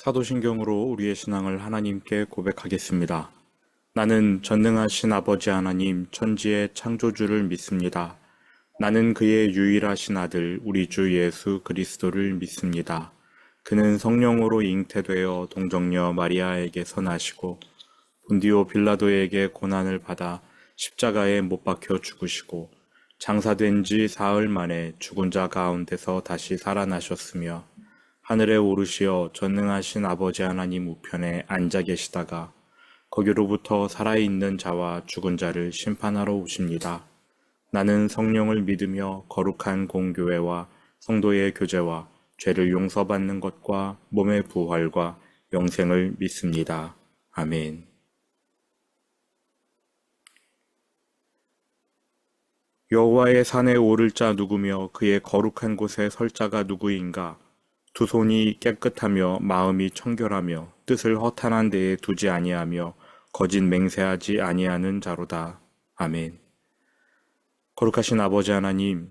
사도신경으로 우리의 신앙을 하나님께 고백하겠습니다. 나는 전능하신 아버지 하나님 천지의 창조주를 믿습니다. 나는 그의 유일하신 아들 우리 주 예수 그리스도를 믿습니다. 그는 성령으로 잉태되어 동정녀 마리아에게서 나시고 본디오 빌라도에게 고난을 받아 십자가에 못 박혀 죽으시고 장사된 지 사흘 만에 죽은 자 가운데서 다시 살아나셨으며 하늘에 오르시어 전능하신 아버지 하나님 우편에 앉아 계시다가 거기로부터 살아있는 자와 죽은 자를 심판하러 오십니다. 나는 성령을 믿으며 거룩한 공교회와 성도의 교제와 죄를 용서받는 것과 몸의 부활과 영생을 믿습니다. 아멘. 여호와의 산에 오를 자 누구며 그의 거룩한 곳에 설 자가 누구인가? 두 손이 깨끗하며 마음이 청결하며 뜻을 허탄한 데에 두지 아니하며 거짓 맹세하지 아니하는 자로다. 아멘. 거룩하신 아버지 하나님,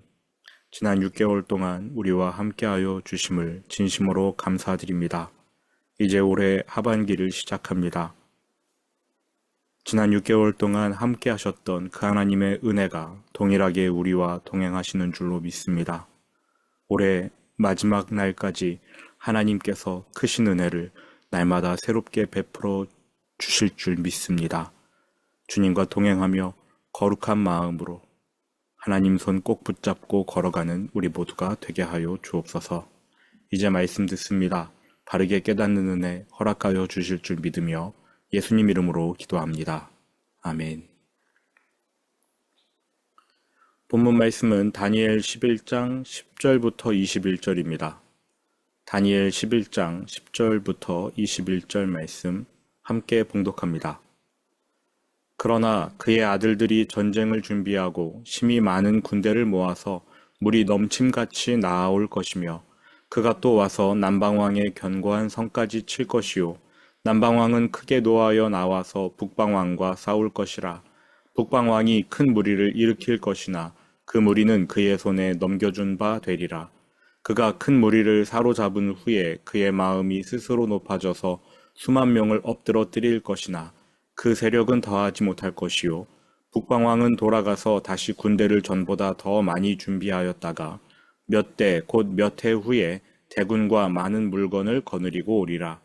지난 6개월 동안 우리와 함께하여 주심을 진심으로 감사드립니다. 이제 올해 하반기를 시작합니다. 지난 6개월 동안 함께 하셨던 그 하나님의 은혜가 동일하게 우리와 동행하시는 줄로 믿습니다. 올해 마지막 날까지 하나님께서 크신 은혜를 날마다 새롭게 베풀어 주실 줄 믿습니다. 주님과 동행하며 거룩한 마음으로 하나님 손 꼭 붙잡고 걸어가는 우리 모두가 되게 하여 주옵소서. 이제 말씀 듣습니다. 바르게 깨닫는 은혜 허락하여 주실 줄 믿으며 예수님 이름으로 기도합니다. 아멘. 본문 말씀은 다니엘 11장 10절부터 21절입니다. 다니엘 11장 10절부터 21절 말씀 함께 봉독합니다. 그러나 그의 아들들이 전쟁을 준비하고 심히 많은 군대를 모아서 물이 넘침같이 나아올 것이며 그가 또 와서 남방왕의 견고한 성까지 칠 것이요 남방왕은 크게 노하여 나와서 북방왕과 싸울 것이라. 북방왕이 큰 무리를 일으킬 것이나 그 무리는 그의 손에 넘겨준 바 되리라. 그가 큰 무리를 사로잡은 후에 그의 마음이 스스로 높아져서 수만 명을 엎드러뜨릴 것이나 그 세력은 더하지 못할 것이요 북방왕은 돌아가서 다시 군대를 전보다 더 많이 준비하였다가 몇 대 곧 몇 해 후에 대군과 많은 물건을 거느리고 오리라.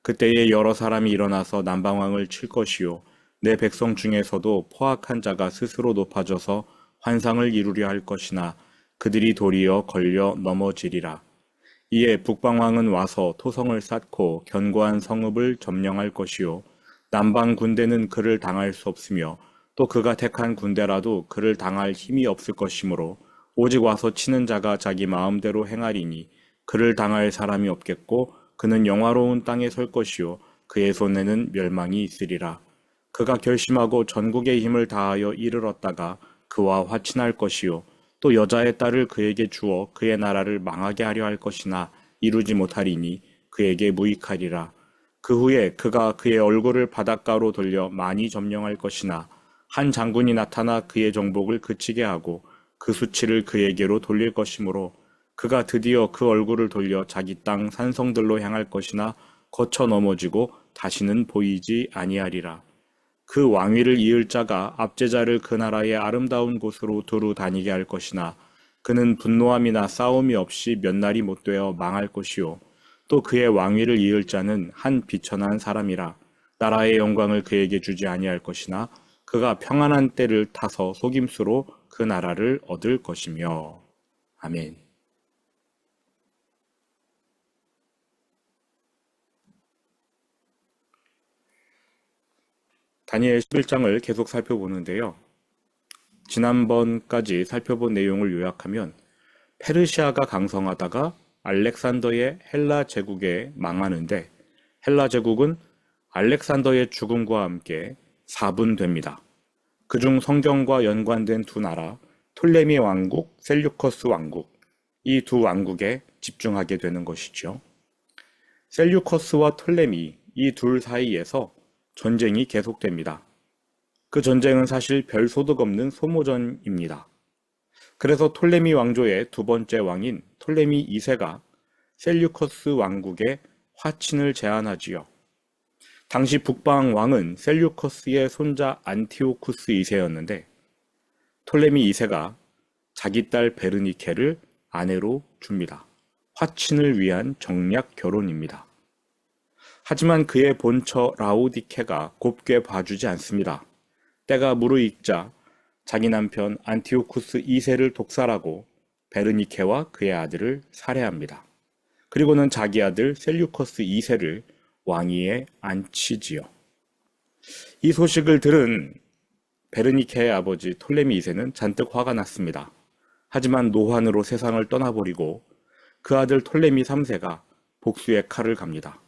그때에 여러 사람이 일어나서 남방왕을 칠 것이요 내 백성 중에서도 포악한 자가 스스로 높아져서 환상을 이루려 할 것이나 그들이 도리어 걸려 넘어지리라. 이에 북방왕은 와서 토성을 쌓고 견고한 성읍을 점령할 것이요 남방 군대는 그를 당할 수 없으며 또 그가 택한 군대라도 그를 당할 힘이 없을 것이므로 오직 와서 치는 자가 자기 마음대로 행하리니 그를 당할 사람이 없겠고 그는 영화로운 땅에 설 것이요 그의 손에는 멸망이 있으리라. 그가 결심하고 전국의 힘을 다하여 이르렀다가 그와 화친할 것이요 또 여자의 딸을 그에게 주어 그의 나라를 망하게 하려 할 것이나 이루지 못하리니 그에게 무익하리라. 그 후에 그가 그의 얼굴을 바닷가로 돌려 많이 점령할 것이나 한 장군이 나타나 그의 정복을 그치게 하고 그 수치를 그에게로 돌릴 것이므로 그가 드디어 그 얼굴을 돌려 자기 땅 산성들로 향할 것이나 거쳐 넘어지고 다시는 보이지 아니하리라. 그 왕위를 이을 자가 압제자를 그 나라의 아름다운 곳으로 두루 다니게 할 것이나 그는 분노함이나 싸움이 없이 몇 날이 못 되어 망할 것이요 또 그의 왕위를 이을 자는 한 비천한 사람이라. 나라의 영광을 그에게 주지 아니할 것이나 그가 평안한 때를 타서 속임수로 그 나라를 얻을 것이며. 아멘. 다니엘 11장을 계속 살펴보는데요. 지난번까지 살펴본 내용을 요약하면 페르시아가 강성하다가 알렉산더의 헬라 제국에 망하는데 헬라 제국은 알렉산더의 죽음과 함께 사분됩니다. 그중 성경과 연관된 두 나라, 톨레미 왕국, 셀류커스 왕국, 이 두 왕국에 집중하게 되는 것이죠. 셀류커스와 톨레미, 이 둘 사이에서 전쟁이 계속됩니다. 그 전쟁은 사실 별 소득 없는 소모전입니다. 그래서 톨레미 왕조의 두 번째 왕인 톨레미 2세가 셀류커스 왕국에 화친을 제안하지요. 당시 북방 왕은 셀류커스의 손자 안티오쿠스 2세였는데 톨레미 2세가 자기 딸 베르니케를 아내로 줍니다. 화친을 위한 정략 결혼입니다. 하지만 그의 본처 라오디케가 곱게 봐주지 않습니다. 때가 무르익자 자기 남편 안티오쿠스 2세를 독살하고 베르니케와 그의 아들을 살해합니다. 그리고는 자기 아들 셀류커스 2세를 왕위에 앉히지요. 이 소식을 들은 베르니케의 아버지 톨레미 2세는 잔뜩 화가 났습니다. 하지만 노환으로 세상을 떠나버리고 그 아들 톨레미 3세가 복수의 칼을 갑니다.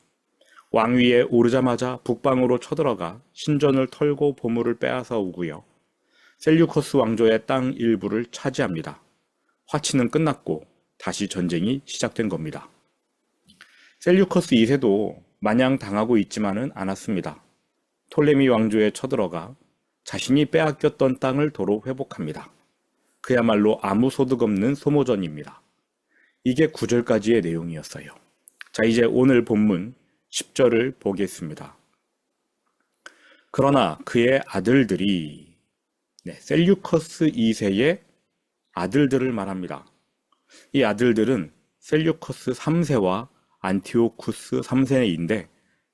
왕위에 오르자마자 북방으로 쳐들어가 신전을 털고 보물을 빼앗아 오고요. 셀류커스 왕조의 땅 일부를 차지합니다. 화치는 끝났고 다시 전쟁이 시작된 겁니다. 셀류커스 2세도 마냥 당하고 있지만은 않았습니다. 톨레미 왕조에 쳐들어가 자신이 빼앗겼던 땅을 도로 회복합니다. 그야말로 아무 소득 없는 소모전입니다. 이게 9절까지의 내용이었어요. 자, 이제 오늘 본문 10절을 보겠습니다. 그러나 그의 아들들이 셀류커스 2세의 아들들을 말합니다. 이 아들들은 셀류커스 3세와 안티오쿠스 3세인데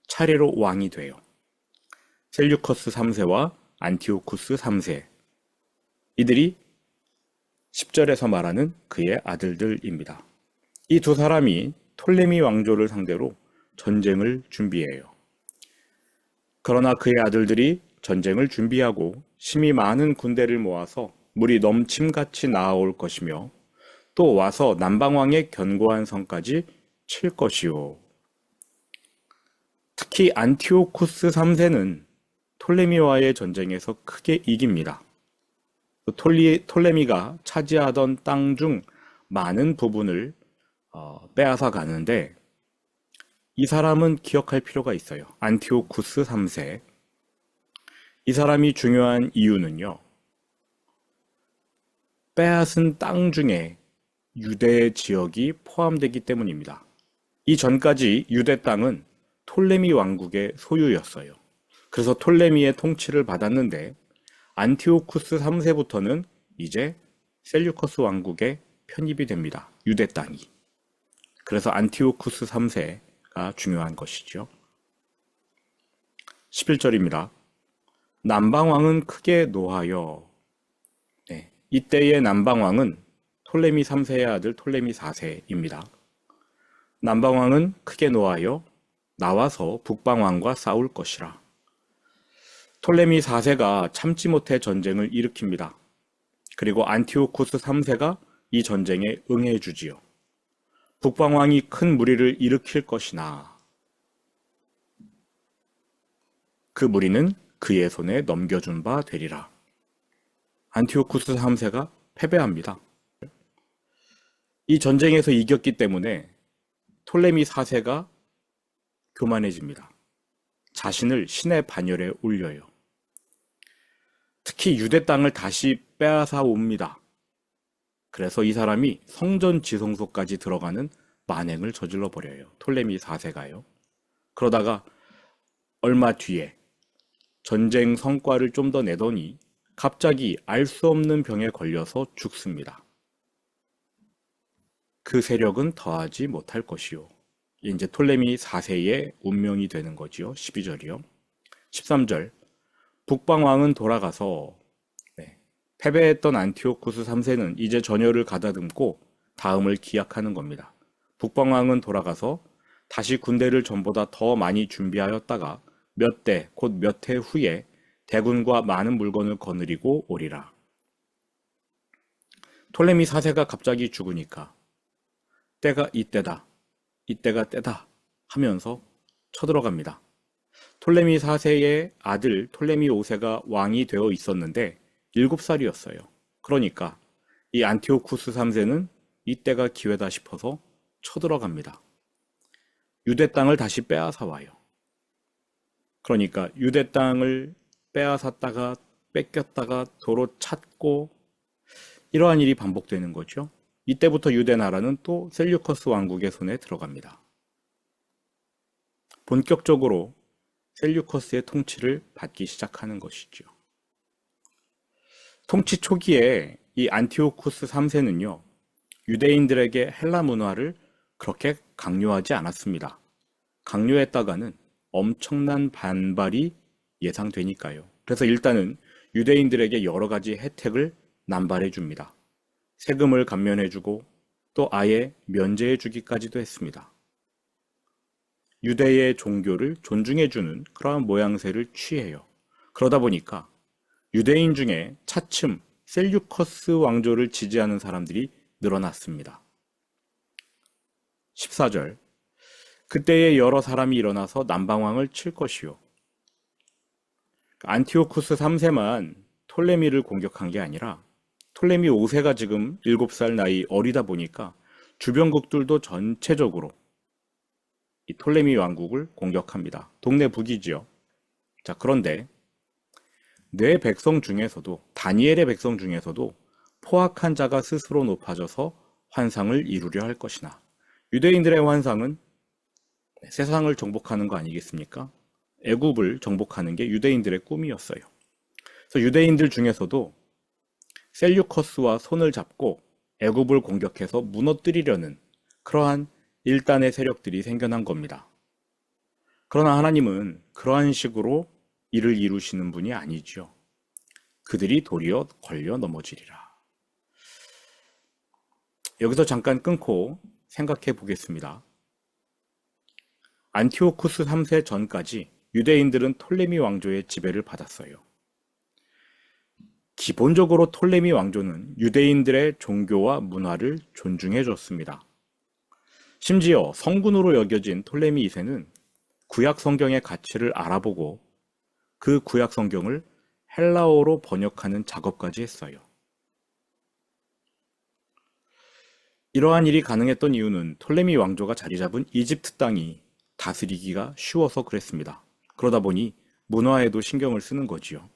차례로 왕이 돼요. 셀류커스 3세와 안티오쿠스 3세. 이들이 10절에서 말하는 그의 아들들입니다. 이 두 사람이 톨레미 왕조를 상대로 전쟁을 준비해요. 그러나 그의 아들들이 전쟁을 준비하고 심히 많은 군대를 모아서 물이 넘침같이 나아올 것이며 또 와서 남방왕의 견고한 성까지 칠 것이요. 특히 안티오쿠스 3세는 톨레미와의 전쟁에서 크게 이깁니다. 톨레미가 차지하던 땅 중 많은 부분을 빼앗아 가는데 이 사람은 기억할 필요가 있어요. 안티오쿠스 3세. 이 사람이 중요한 이유는요. 빼앗은 땅 중에 유대 지역이 포함되기 때문입니다. 이 전까지 유대 땅은 톨레미 왕국의 소유였어요. 그래서 톨레미의 통치를 받았는데 안티오쿠스 3세부터는 이제 셀류커스 왕국에 편입이 됩니다. 유대 땅이. 그래서 안티오쿠스 3세가 중요한 것이죠. 11절입니다. 남방왕은 크게 노하여. 이때의 남방왕은 톨레미 3세의 아들 톨레미 4세입니다. 남방왕은 크게 노하여 나와서 북방왕과 싸울 것이라. 톨레미 4세가 참지 못해 전쟁을 일으킵니다. 그리고 안티오쿠스 3세가 이 전쟁에 응해주지요. 북방왕이 큰 무리를 일으킬 것이나 그 무리는 그의 손에 넘겨준 바 되리라. 안티오쿠스 3세가 패배합니다. 이 전쟁에서 이겼기 때문에 톨레미 4세가 교만해집니다. 자신을 신의 반열에 올려요. 특히 유대 땅을 다시 빼앗아 옵니다. 그래서 이 사람이 성전 지성소까지 들어가는 만행을 저질러 버려요. 톨레미 4세가요. 그러다가 얼마 뒤에 전쟁 성과를 좀 더 내더니 갑자기 알 수 없는 병에 걸려서 죽습니다. 그 세력은 더하지 못할 것이요. 이제 톨레미 4세의 운명이 되는 거지요. 12절이요. 13절. 북방왕은 돌아가서 패배했던 안티오쿠스 3세는 이제 전열을 가다듬고 다음을 기약하는 겁니다. 북방왕은 돌아가서 다시 군대를 전보다 더 많이 준비하였다가 몇 대, 곧 몇 해 후에 대군과 많은 물건을 거느리고 오리라. 톨레미 4세가 갑자기 죽으니까 때가 이때다, 이때가 때다 하면서 쳐들어갑니다. 톨레미 4세의 아들 톨레미 5세가 왕이 되어 있었는데 7살이었어요. 그러니까 이 안티오쿠스 3세는 이때가 기회다 싶어서 쳐들어갑니다. 유대 땅을 다시 빼앗아 와요. 그러니까 유대 땅을 빼앗았다가 뺏겼다가 도로 찾고 이러한 일이 반복되는 거죠. 이때부터 유대 나라는 또 셀류커스 왕국의 손에 들어갑니다. 본격적으로 셀류커스의 통치를 받기 시작하는 것이죠. 통치 초기에 이 안티오쿠스 3세는요, 유대인들에게 헬라 문화를 그렇게 강요하지 않았습니다. 강요했다가는 엄청난 반발이 예상되니까요. 그래서 일단은 유대인들에게 여러 가지 혜택을 남발해 줍니다. 세금을 감면해 주고 또 아예 면제해 주기까지도 했습니다. 유대의 종교를 존중해 주는 그러한 모양새를 취해요. 그러다 보니까 유대인 중에 차츰 셀류커스 왕조를 지지하는 사람들이 늘어났습니다. 14절. 그때에 여러 사람이 일어나서 남방왕을 칠 것이요. 안티오쿠스 3세만 톨레미를 공격한 게 아니라 톨레미 5세가 지금 7살 나이 어리다 보니까 주변국들도 전체적으로 이 톨레미 왕국을 공격합니다. 동네 북이지요. 자, 그런데 내 백성 중에서도 다니엘의 백성 중에서도 포악한 자가 스스로 높아져서 환상을 이루려 할 것이나 유대인들의 환상은 세상을 정복하는 거 아니겠습니까? 애굽을 정복하는 게 유대인들의 꿈이었어요. 그래서 유대인들 중에서도 셀류커스와 손을 잡고 애굽을 공격해서 무너뜨리려는 그러한 일단의 세력들이 생겨난 겁니다. 그러나 하나님은 그러한 식으로 일을 이루시는 분이 아니죠. 그들이 도리어 걸려 넘어지리라. 여기서 잠깐 끊고 생각해 보겠습니다. 안티오쿠스 3세 전까지 유대인들은 톨레미 왕조의 지배를 받았어요. 기본적으로 톨레미 왕조는 유대인들의 종교와 문화를 존중해 줬습니다. 심지어 성군으로 여겨진 톨레미 2세는 구약 성경의 가치를 알아보고 그 구약 성경을 헬라어로 번역하는 작업까지 했어요. 이러한 일이 가능했던 이유는 톨레미 왕조가 자리 잡은 이집트 땅이 다스리기가 쉬워서 그랬습니다. 그러다 보니 문화에도 신경을 쓰는 거지요.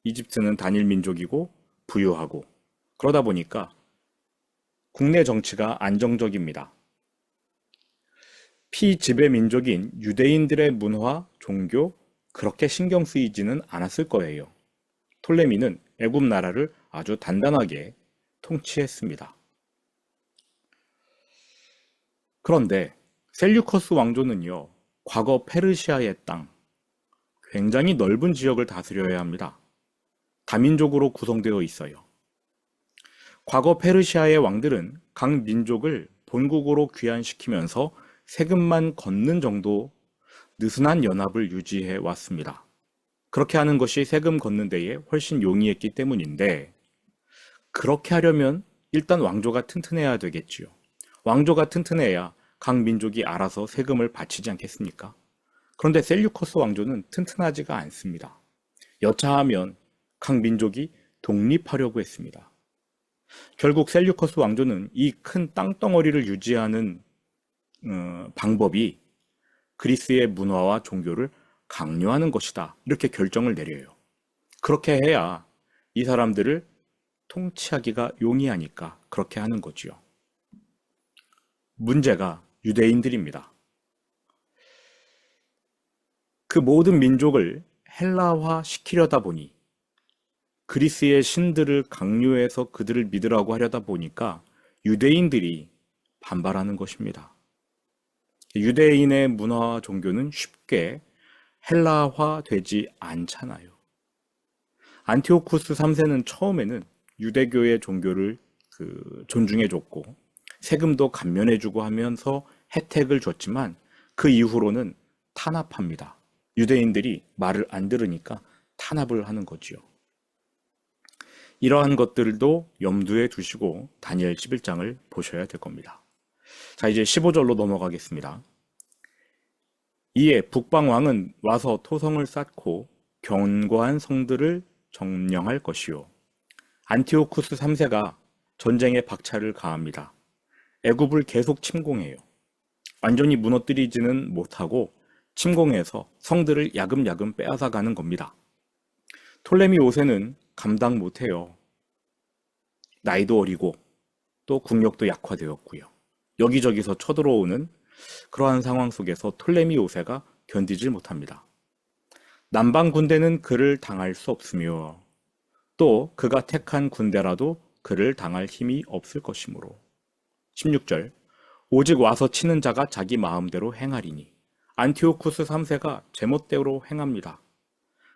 이집트는 단일 민족이고 부유하고 그러다 보니까 국내 정치가 안정적입니다. 피지배 민족인 유대인들의 문화, 종교 그렇게 신경 쓰이지는 않았을 거예요. 톨레미는 애굽 나라를 아주 단단하게 통치했습니다. 그런데 셀류커스 왕조는요, 과거 페르시아의 땅, 굉장히 넓은 지역을 다스려야 합니다. 다민족으로 구성되어 있어요. 과거 페르시아의 왕들은 각 민족을 본국으로 귀환시키면서 세금만 걷는 정도 느슨한 연합을 유지해 왔습니다. 그렇게 하는 것이 세금 걷는 데에 훨씬 용이했기 때문인데, 그렇게 하려면 일단 왕조가 튼튼해야 되겠지요. 왕조가 튼튼해야 각 민족이 알아서 세금을 바치지 않겠습니까? 그런데 셀류커스 왕조는 튼튼하지가 않습니다. 여차하면 각 민족이 독립하려고 했습니다. 결국 셀류커스 왕조는 이 큰 땅덩어리를 유지하는 방법이 그리스의 문화와 종교를 강요하는 것이다. 이렇게 결정을 내려요. 그렇게 해야 이 사람들을 통치하기가 용이하니까 그렇게 하는 거지요. 문제가 유대인들입니다. 그 모든 민족을 헬라화 시키려다 보니 그리스의 신들을 강요해서 그들을 믿으라고 하려다 보니까 유대인들이 반발하는 것입니다. 유대인의 문화와 종교는 쉽게 헬라화 되지 않잖아요. 안티오쿠스 3세는 처음에는 유대교의 종교를 존중해줬고 세금도 감면해주고 하면서 혜택을 줬지만 그 이후로는 탄압합니다. 유대인들이 말을 안 들으니까 탄압을 하는 거지요. 이러한 것들도 염두에 두시고 다니엘 11장을 보셔야 될 겁니다. 자, 이제 15절로 넘어가겠습니다. 이에 북방왕은 와서 토성을 쌓고 견고한 성들을 점령할 것이요. 안티오쿠스 3세가 전쟁에 박차를 가합니다. 애굽을 계속 침공해요. 완전히 무너뜨리지는 못하고 침공해서 성들을 야금야금 빼앗아가는 겁니다. 톨레미 5세는 감당 못해요. 나이도 어리고 또 국력도 약화되었고요. 여기저기서 쳐들어오는 그러한 상황 속에서 톨레미 5세가 견디질 못합니다. 남방 군대는 그를 당할 수 없으며 또 그가 택한 군대라도 그를 당할 힘이 없을 것이므로. 16절 오직 와서 치는 자가 자기 마음대로 행하리니 안티오쿠스 3세가 제멋대로 행합니다.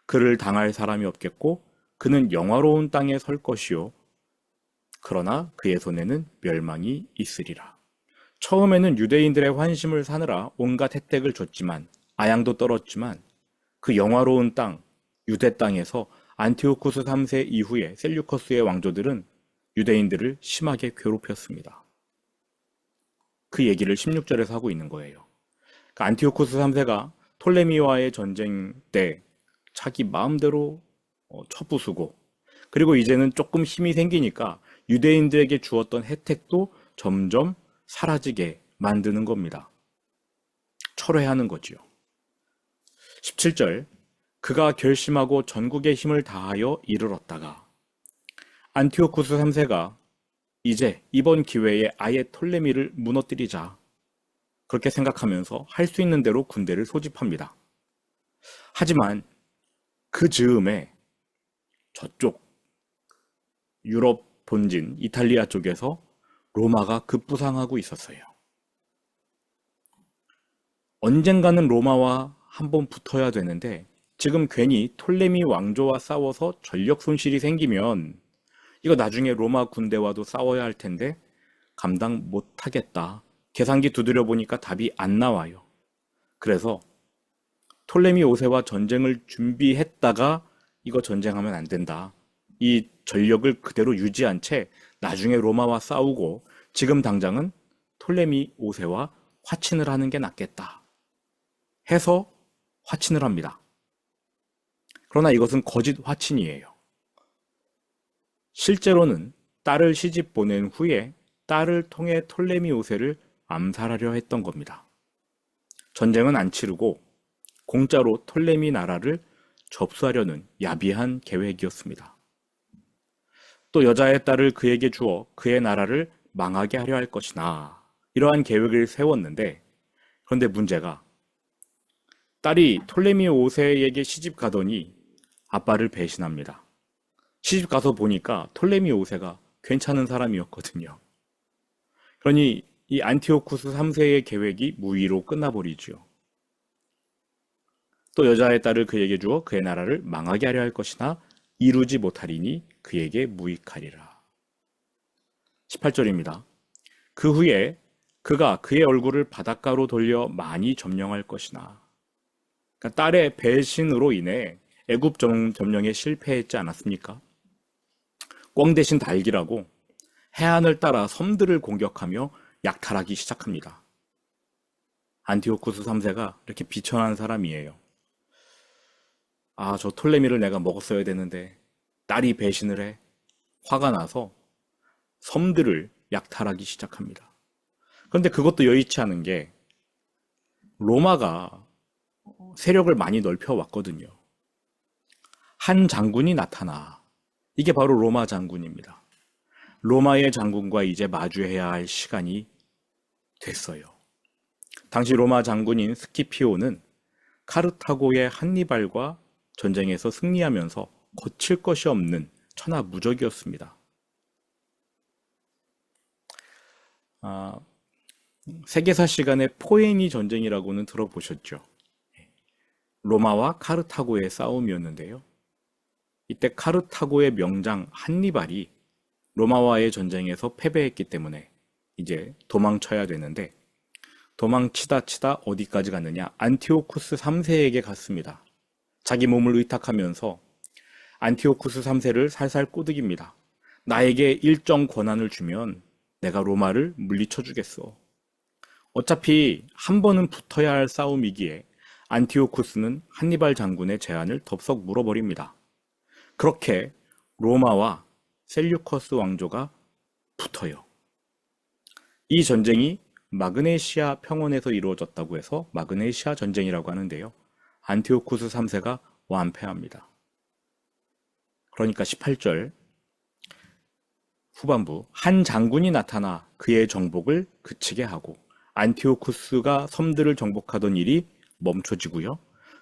그를 당할 사람이 없겠고 그는 영화로운 땅에 설 것이요 그러나 그의 손에는 멸망이 있으리라. 처음에는 유대인들의 환심을 사느라 온갖 혜택을 줬지만 아양도 떨었지만 그 영화로운 땅, 유대 땅에서 안티오쿠스 3세 이후에 셀류커스의 왕조들은 유대인들을 심하게 괴롭혔습니다. 그 얘기를 16절에서 하고 있는 거예요. 그러니까 안티오쿠스 3세가 톨레미와의 전쟁 때 자기 마음대로 쳐부수고 그리고 이제는 조금 힘이 생기니까 유대인들에게 주었던 혜택도 점점 사라지게 만드는 겁니다. 철회하는 거지요. 17절 그가 결심하고 전국의 힘을 다하여 이르렀다가 안티오쿠스 3세가 이제 이번 기회에 아예 톨레미를 무너뜨리자 그렇게 생각하면서 할 수 있는 대로 군대를 소집합니다. 하지만 그 즈음에 저쪽 유럽 본진 이탈리아 쪽에서 로마가 급부상하고 있었어요. 언젠가는 로마와 한번 붙어야 되는데 지금 괜히 톨레미 왕조와 싸워서 전력 손실이 생기면 이거 나중에 로마 군대와도 싸워야 할 텐데 감당 못하겠다. 계산기 두드려 보니까 답이 안 나와요. 그래서 톨레미 5세와 전쟁을 준비했다가 이거 전쟁하면 안 된다. 이 전력을 그대로 유지한 채 나중에 로마와 싸우고 지금 당장은 톨레미 5세와 화친을 하는 게 낫겠다. 해서 화친을 합니다. 그러나 이것은 거짓 화친이에요. 실제로는 딸을 시집 보낸 후에 딸을 통해 톨레미 5세를 암살하려 했던 겁니다. 전쟁은 안 치르고 공짜로 톨레미 나라를 접수하려는 야비한 계획이었습니다. 또 여자의 딸을 그에게 주어 그의 나라를 망하게 하려 할 것이나 이러한 계획을 세웠는데 그런데 문제가 딸이 톨레미 5세에게 시집 가더니 아빠를 배신합니다. 시집 가서 보니까 톨레미 5세가 괜찮은 사람이었거든요. 그러니 이 안티오쿠스 3세의 계획이 무의로 끝나버리죠. 또 여자의 딸을 그에게 주어 그의 나라를 망하게 하려 할 것이나 이루지 못하리니 그에게 무익하리라. 18절입니다. 그 후에 그가 그의 얼굴을 바닷가로 돌려 많이 점령할 것이나. 그러니까 딸의 배신으로 인해 애굽 점령에 실패했지 않았습니까? 꿩 대신 달기라고 해안을 따라 섬들을 공격하며 약탈하기 시작합니다. 안티오쿠스 3세가 이렇게 비천한 사람이에요. 아, 저 톨레미를 내가 먹었어야 되는데 딸이 배신을 해. 화가 나서 섬들을 약탈하기 시작합니다. 그런데 그것도 여의치 않은 게 로마가 세력을 많이 넓혀왔거든요. 한 장군이 나타나. 이게 바로 로마 장군입니다. 로마의 장군과 이제 마주해야 할 시간이 됐어요. 당시 로마 장군인 스키피오는 카르타고의 한니발과 전쟁에서 승리하면서 거칠 것이 없는 천하무적이었습니다. 세계사 시간에 포에니 전쟁이라고는 들어보셨죠? 로마와 카르타고의 싸움이었는데요. 이때 카르타고의 명장 한니발이 로마와의 전쟁에서 패배했기 때문에 이제 도망쳐야 되는데 도망치다 어디까지 갔느냐? 안티오쿠스 3세에게 갔습니다. 자기 몸을 의탁하면서 안티오쿠스 3세를 살살 꼬드깁니다. 나에게 일정 권한을 주면 내가 로마를 물리쳐 주겠어. 어차피 한 번은 붙어야 할 싸움이기에 안티오쿠스는 한니발 장군의 제안을 덥석 물어버립니다. 그렇게 로마와 셀류커스 왕조가 붙어요. 이 전쟁이 마그네시아 평원에서 이루어졌다고 해서 마그네시아 전쟁이라고 하는데요. 안티오쿠스 3세가 완패합니다. 그러니까 18절 후반부 한 장군이 나타나 그의 정복을 그치게 하고 안티오쿠스가 섬들을 정복하던 일이 멈춰지고요.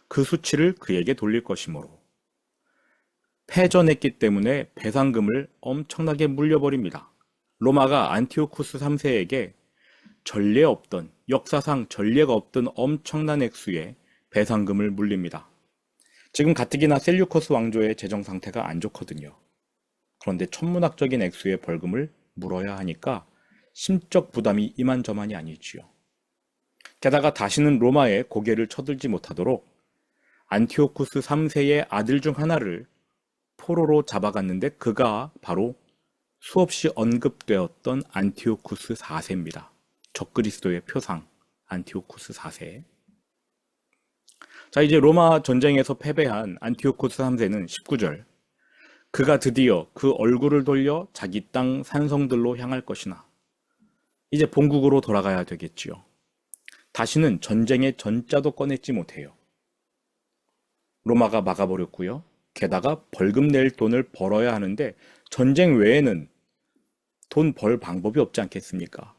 그 수치를 그에게 돌릴 것이므로 패전했기 때문에 배상금을 엄청나게 물려버립니다. 로마가 안티오쿠스 3세에게 전례 없던, 역사상 전례가 없던 엄청난 액수의 배상금을 물립니다. 지금 가뜩이나 셀류커스 왕조의 재정 상태가 안 좋거든요. 그런데 천문학적인 액수의 벌금을 물어야 하니까 심적 부담이 이만저만이 아니지요. 게다가 다시는 로마에 고개를 쳐들지 못하도록 안티오쿠스 3세의 아들 중 하나를 포로로 잡아갔는데 그가 바로 수없이 언급되었던 안티오쿠스 4세입니다. 적그리스도의 표상 안티오쿠스 4세. 자, 이제 로마 전쟁에서 패배한 안티오쿠스 3세는 19절. 그가 드디어 그 얼굴을 돌려 자기 땅 산성들로 향할 것이나 이제 본국으로 돌아가야 되겠지요. 다시는 전쟁의 전자도 꺼내지 못해요. 로마가 막아버렸고요. 게다가 벌금 낼 돈을 벌어야 하는데 전쟁 외에는 돈 벌 방법이 없지 않겠습니까?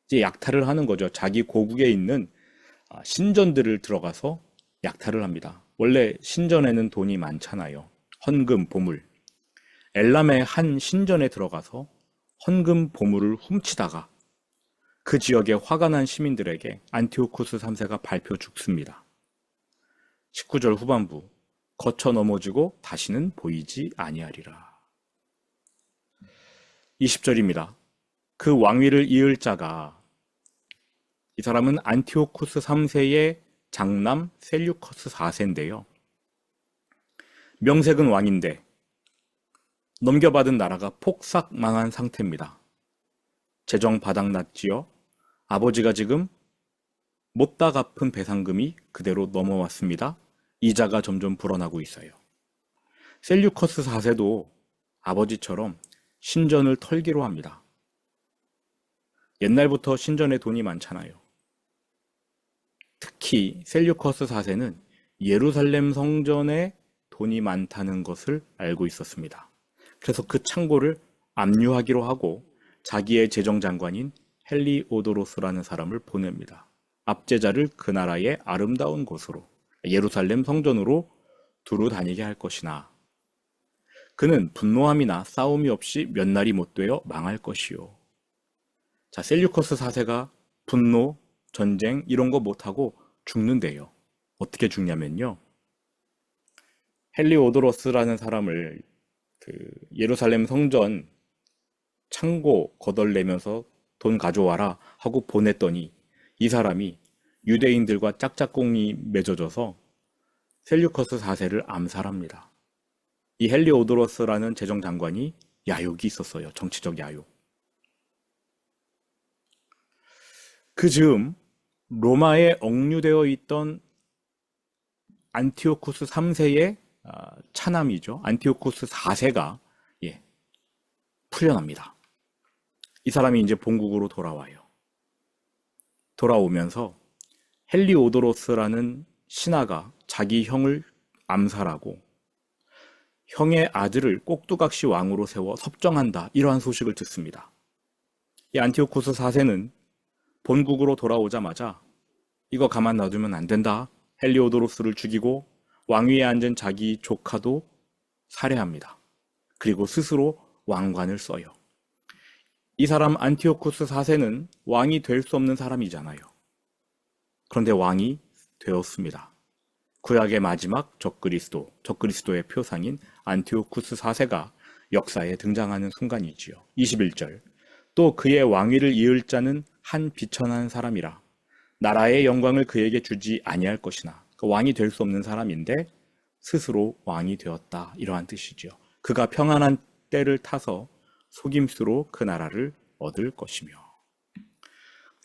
이제 약탈을 하는 거죠. 자기 고국에 있는 신전들을 들어가서 약탈을 합니다. 원래 신전에는 돈이 많잖아요. 헌금, 보물. 엘람의 한 신전에 들어가서 헌금, 보물을 훔치다가 그 지역에 화가 난 시민들에게 안티오쿠스 3세가 발표 죽습니다. 19절 후반부 거쳐 넘어지고 다시는 보이지 아니하리라. 20절입니다. 그 왕위를 이을 자가 이 사람은 안티오쿠스 3세의 장남 셀류커스 4세인데요. 명색은 왕인데 넘겨받은 나라가 폭삭 망한 상태입니다. 재정 바닥났지요. 아버지가 지금 못다 갚은 배상금이 그대로 넘어왔습니다. 이자가 점점 불어나고 있어요. 셀류커스 4세도 아버지처럼 신전을 털기로 합니다. 옛날부터 신전에 돈이 많잖아요. 특히 셀류커스 4세는 예루살렘 성전에 돈이 많다는 것을 알고 있었습니다. 그래서 그 창고를 압류하기로 하고 자기의 재정장관인 헬리오도로스라는 사람을 보냅니다. 압제자를 그 나라의 아름다운 곳으로 예루살렘 성전으로 두루 다니게 할 것이나 그는 분노함이나 싸움이 없이 몇 날이 못 되어 망할 것이요. 자, 셀류커스 4세가 분노, 전쟁 이런 거 못하고 죽는데요. 어떻게 죽냐면요. 헬리오도로스라는 사람을 예루살렘 성전 창고 거덜내면서 돈 가져와라 하고 보냈더니 이 사람이 유대인들과 짝짝꿍이 맺어져서 셀류커스 4세를 암살합니다. 이 헬리오도로스라는 재정장관이 야욕이 있었어요. 정치적 야욕. 그 즈음 로마에 억류되어 있던 안티오쿠스 3세의 차남이죠. 안티오쿠스 4세가 풀려납니다. 이 사람이 이제 본국으로 돌아와요. 돌아오면서 헬리오도로스라는 신하가 자기 형을 암살하고 형의 아들을 꼭두각시 왕으로 세워 섭정한다. 이러한 소식을 듣습니다. 이 안티오쿠스 4세는 본국으로 돌아오자마자 이거 가만 놔두면 안 된다. 헬리오도로스를 죽이고 왕위에 앉은 자기 조카도 살해합니다. 그리고 스스로 왕관을 써요. 이 사람 안티오쿠스 4세는 왕이 될 수 없는 사람이잖아요. 그런데 왕이 되었습니다. 구약의 마지막 적그리스도의 표상인 안티오쿠스 4세가 역사에 등장하는 순간이지요. 21절. 또 그의 왕위를 이을 자는 한 비천한 사람이라 나라의 영광을 그에게 주지 아니할 것이나 왕이 될 수 없는 사람인데 스스로 왕이 되었다. 이러한 뜻이지요. 그가 평안한 때를 타서 속임수로 그 나라를 얻을 것이며.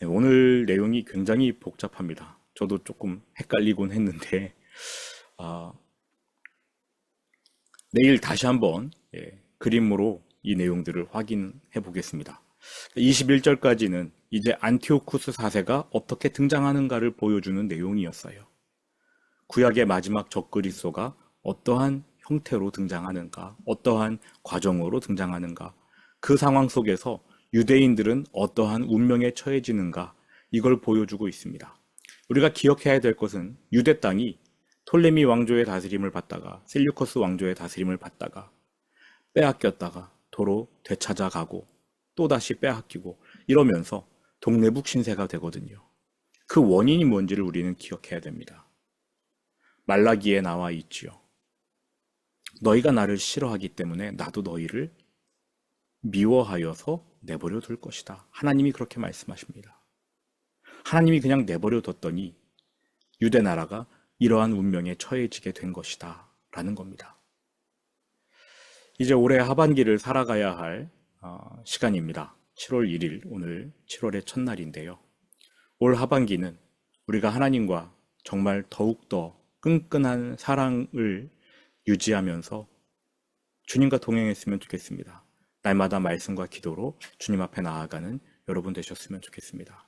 네, 오늘 내용이 굉장히 복잡합니다. 저도 조금 헷갈리곤 했는데 내일 다시 한번 그림으로 이 내용들을 확인해 보겠습니다. 21절까지는 이제 안티오쿠스 4세가 어떻게 등장하는가를 보여주는 내용이었어요. 구약의 마지막 적그리스도가 어떠한 형태로 등장하는가, 어떠한 과정으로 등장하는가, 그 상황 속에서 유대인들은 어떠한 운명에 처해지는가, 이걸 보여주고 있습니다. 우리가 기억해야 될 것은 유대 땅이 톨레미 왕조의 다스림을 받다가 셀류커스 왕조의 다스림을 받다가 빼앗겼다가 도로 되찾아가고 또다시 빼앗기고 이러면서 동네북 신세가 되거든요. 그 원인이 뭔지를 우리는 기억해야 됩니다. 말라기에 나와 있지요. 너희가 나를 싫어하기 때문에 나도 너희를 미워하여서 내버려 둘 것이다. 하나님이 그렇게 말씀하십니다. 하나님이 그냥 내버려 뒀더니 유대 나라가 이러한 운명에 처해지게 된 것이다 라는 겁니다. 이제 올해 하반기를 살아가야 할 시간입니다. 7월 1일, 오늘 7월의 첫날인데요. 올 하반기는 우리가 하나님과 정말 더욱더 끈끈한 사랑을 유지하면서 주님과 동행했으면 좋겠습니다. 날마다 말씀과 기도로 주님 앞에 나아가는 여러분 되셨으면 좋겠습니다.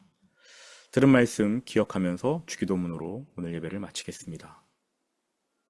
들은 말씀 기억하면서 주기도문으로 오늘 예배를 마치겠습니다.